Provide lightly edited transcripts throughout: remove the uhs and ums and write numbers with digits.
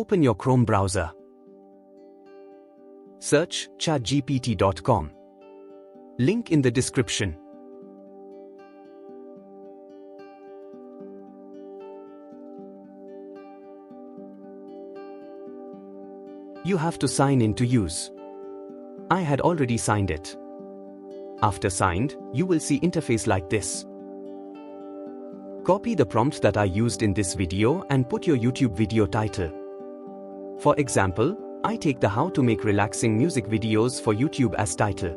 Open your Chrome browser. Search ChatGPT.com. Link in the description. You have to sign in to use. I had already signed it. After signed, you will see interface like this. Copy the prompt that I used in this video and put your YouTube video title. For example, I take the how to make relaxing music videos for YouTube as title.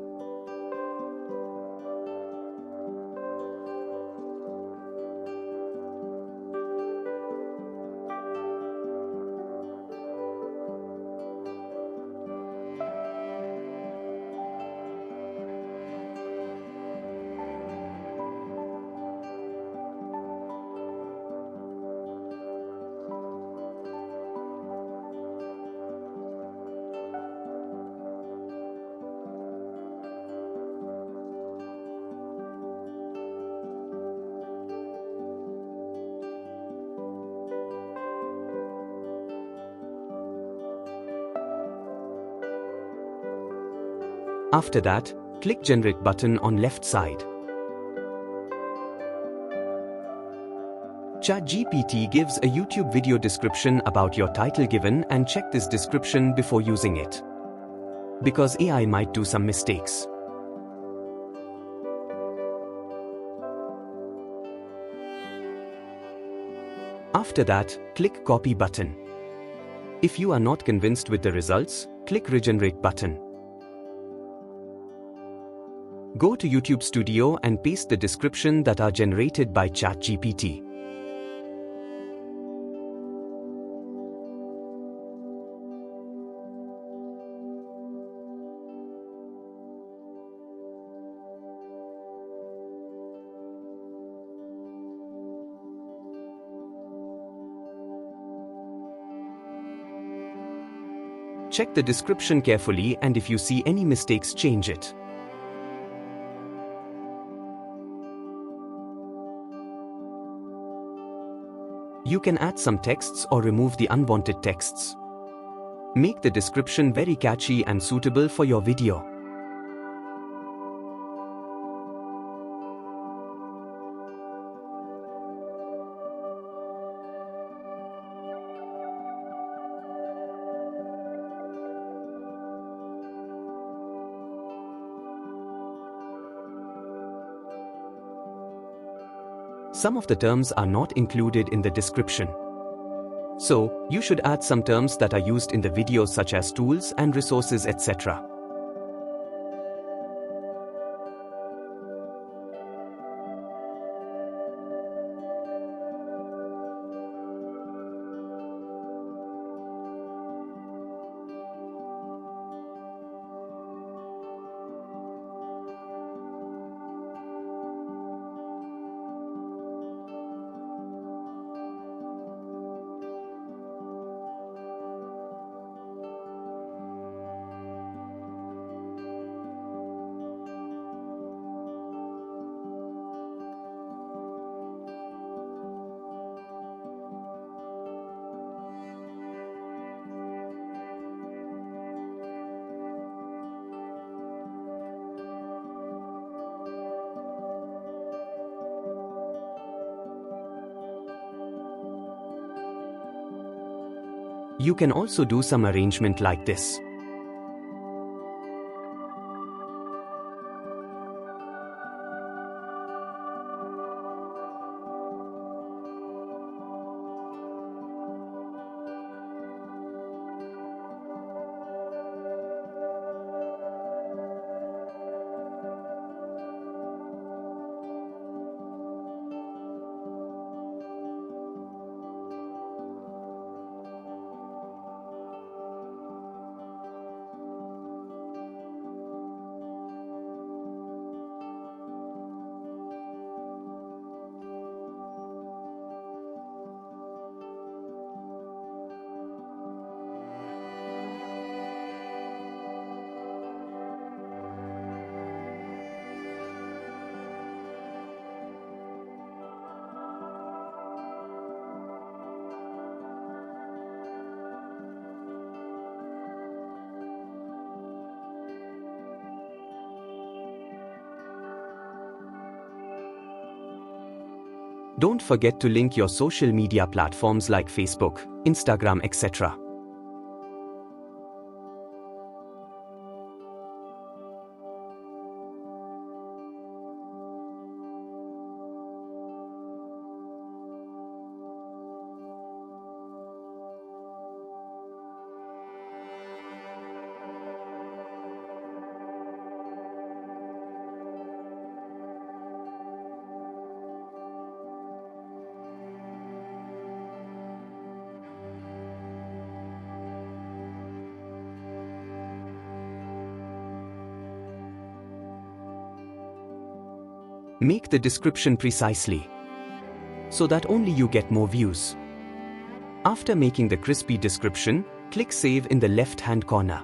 After that, click Generate button on left side. ChatGPT gives a YouTube video description about your title given and check this description before using it, because AI might do some mistakes. After that, click Copy button. If you are not convinced with the results, click Regenerate button. Go to YouTube Studio and paste the description that are generated by ChatGPT. Check the description carefully, and if you see any mistakes, change it. You can add some texts or remove the unwanted texts. Make the description very catchy and suitable for your video. Some of the terms are not included in the description. So, you should add some terms that are used in the video, such as tools and resources, etc. You can also do some arrangement like this. Don't forget to link your social media platforms like Facebook, Instagram, etc. Make the description precisely, so that only you get more views. After making the crispy description, click Save in the left-hand corner.